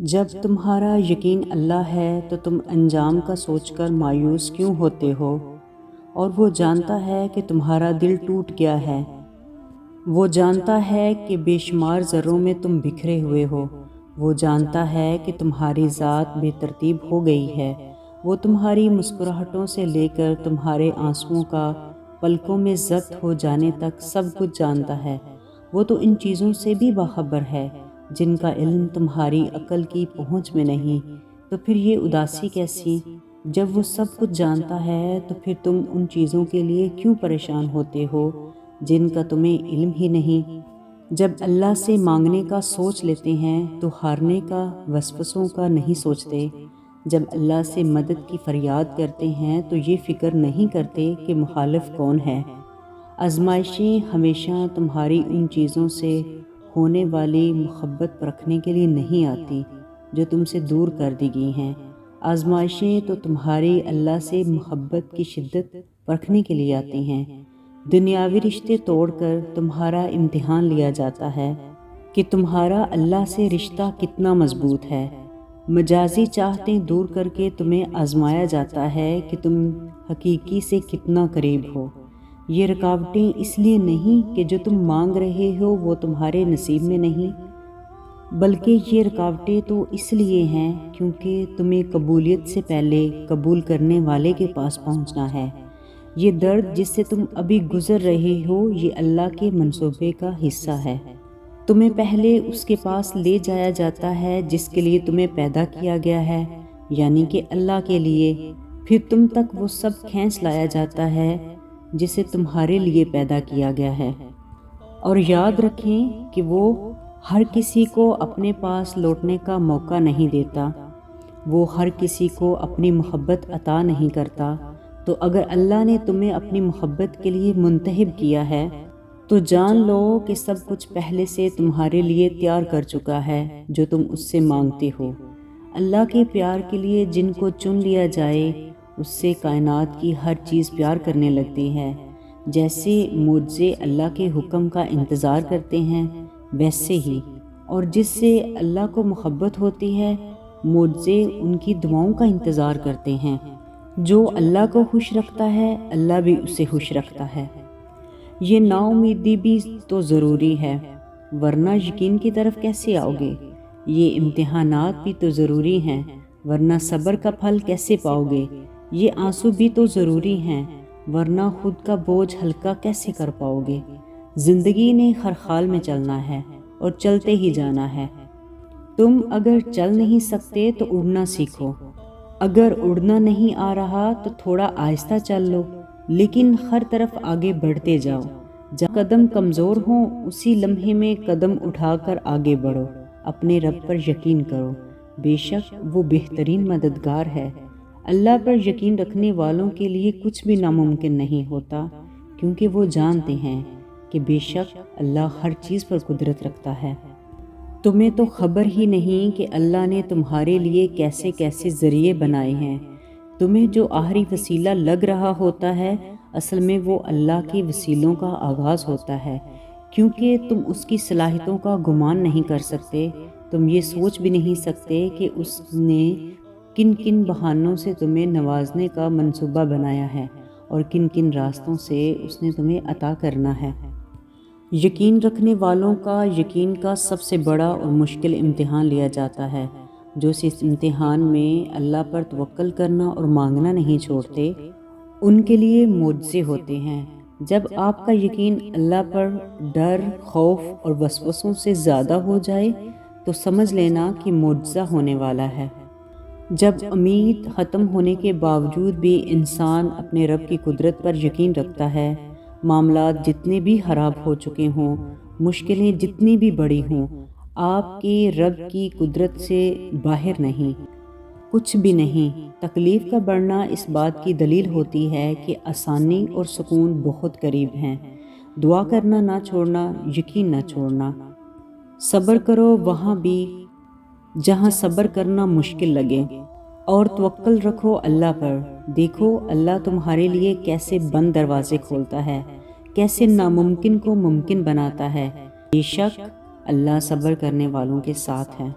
جب تمہارا یقین اللہ ہے تو تم انجام کا سوچ کر مایوس کیوں ہوتے ہو؟ اور وہ جانتا ہے کہ تمہارا دل ٹوٹ گیا ہے، وہ جانتا ہے کہ بے شمار ذروں میں تم بکھرے ہوئے ہو، وہ جانتا ہے کہ تمہاری ذات بے ترتیب ہو گئی ہے، وہ تمہاری مسکراہٹوں سے لے کر تمہارے آنسوؤں کا پلکوں میں ضبط ہو جانے تک سب کچھ جانتا ہے۔ وہ تو ان چیزوں سے بھی باخبر ہے جن کا علم تمہاری عقل کی پہنچ میں نہیں، تو پھر یہ اداسی کیسی؟ جب وہ سب کچھ جانتا ہے تو پھر تم ان چیزوں کے لیے کیوں پریشان ہوتے ہو جن کا تمہیں علم ہی نہیں؟ جب اللہ سے مانگنے کا سوچ لیتے ہیں تو ہارنے کا، وسوسوں کا نہیں سوچتے۔ جب اللہ سے مدد کی فریاد کرتے ہیں تو یہ فکر نہیں کرتے کہ مخالف کون ہے۔ آزمائشیں ہمیشہ تمہاری ان چیزوں سے ہونے والی محبت پرکھنے کے لیے نہیں آتی جو تم سے دور کر دی گئی ہیں۔ آزمائشیں تو تمہاری اللہ سے محبت کی شدت پرکھنے کے لیے آتی ہیں۔ دنیاوی رشتے توڑ کر تمہارا امتحان لیا جاتا ہے کہ تمہارا اللہ سے رشتہ کتنا مضبوط ہے۔ مجازی چاہتیں دور کر کے تمہیں آزمایا جاتا ہے کہ تم حقیقی سے کتنا قریب ہو۔ یہ رکاوٹیں اس لیے نہیں کہ جو تم مانگ رہے ہو وہ تمہارے نصیب میں نہیں، بلکہ یہ رکاوٹیں تو اس لیے ہیں کیونکہ تمہیں قبولیت سے پہلے قبول کرنے والے کے پاس پہنچنا ہے۔ یہ درد جس سے تم ابھی گزر رہے ہو یہ اللہ کے منصوبے کا حصہ ہے۔ تمہیں پہلے اس کے پاس لے جایا جاتا ہے جس کے لیے تمہیں پیدا کیا گیا ہے، یعنی کہ اللہ کے لیے۔ پھر تم تک وہ سب کھینچ لایا جاتا ہے جسے تمہارے لیے پیدا کیا گیا ہے۔ اور یاد رکھیں کہ وہ ہر کسی کو اپنے پاس لوٹنے کا موقع نہیں دیتا، وہ ہر کسی کو اپنی محبت عطا نہیں کرتا۔ تو اگر اللہ نے تمہیں اپنی محبت کے لیے منتخب کیا ہے تو جان لو کہ سب کچھ پہلے سے تمہارے لیے تیار کر چکا ہے جو تم اس سے مانگتے ہو۔ اللہ کے پیار کے لیے جن کو چن لیا جائے اس سے کائنات کی ہر چیز پیار کرنے لگتی ہے۔ جیسے معجزے اللہ کے حکم کا انتظار کرتے ہیں ویسے ہی، اور جس سے اللہ کو محبت ہوتی ہے معجزے ان کی دعاؤں کا انتظار کرتے ہیں۔ جو اللہ کو خوش رکھتا ہے اللہ بھی اسے خوش رکھتا ہے۔ یہ نا امیدی بھی تو ضروری ہے، ورنہ یقین کی طرف کیسے آؤ گے؟ یہ امتحانات بھی تو ضروری ہیں، ورنہ صبر کا پھل کیسے پاؤ گے؟ یہ آنسو بھی تو ضروری ہیں، ورنہ خود کا بوجھ ہلکا کیسے کر پاؤ گے؟ زندگی نے ہر حال میں چلنا ہے اور چلتے ہی جانا ہے۔ تم اگر چل نہیں سکتے تو اڑنا سیکھو، اگر اڑنا نہیں آ رہا تو تھوڑا آہستہ چل لو، لیکن ہر طرف آگے بڑھتے جاؤ۔ جہاں قدم کمزور ہوں اسی لمحے میں قدم اٹھا کر آگے بڑھو، اپنے رب پر یقین کرو، بے شک وہ بہترین مددگار ہے۔ اللہ پر یقین رکھنے والوں کے لیے کچھ بھی ناممکن نہیں ہوتا، کیونکہ وہ جانتے ہیں کہ بے شک اللہ ہر چیز پر قدرت رکھتا ہے۔ تمہیں تو خبر ہی نہیں کہ اللہ نے تمہارے لیے کیسے کیسے ذریعے بنائے ہیں۔ تمہیں جو آخری وسیلہ لگ رہا ہوتا ہے اصل میں وہ اللہ کے وسیلوں کا آغاز ہوتا ہے، کیونکہ تم اس کی صلاحیتوں کا گمان نہیں کر سکتے۔ تم یہ سوچ بھی نہیں سکتے کہ اس نے کن کن بہانوں سے تمہیں نوازنے کا منصوبہ بنایا ہے اور کن کن راستوں سے اس نے تمہیں عطا کرنا ہے۔ یقین رکھنے والوں کا یقین کا سب سے بڑا اور مشکل امتحان لیا جاتا ہے، جو اس امتحان میں اللہ پر توکل کرنا اور مانگنا نہیں چھوڑتے، ان کے لیے معجزے ہوتے ہیں۔ جب آپ کا یقین اللہ پر ڈر، خوف اور وسوسوں سے زیادہ ہو جائے تو سمجھ لینا کہ معجزہ ہونے والا ہے۔ جب امید ختم ہونے کے باوجود بھی انسان اپنے رب کی قدرت پر یقین رکھتا ہے، معاملات جتنے بھی خراب ہو چکے ہوں، مشکلیں جتنی بھی بڑی ہوں، آپ کے رب کی قدرت سے باہر نہیں، کچھ بھی نہیں۔ تکلیف کا بڑھنا اس بات کی دلیل ہوتی ہے کہ آسانی اور سکون بہت قریب ہیں۔ دعا کرنا نہ چھوڑنا، یقین نہ چھوڑنا۔ صبر کرو وہاں بھی جہاں صبر کرنا مشکل لگے، اور توکل رکھو اللہ پر۔ دیکھو اللہ تمہارے لیے کیسے بند دروازے کھولتا ہے، کیسے ناممکن کو ممکن بناتا ہے۔ بے شک اللہ صبر کرنے والوں کے ساتھ ہے۔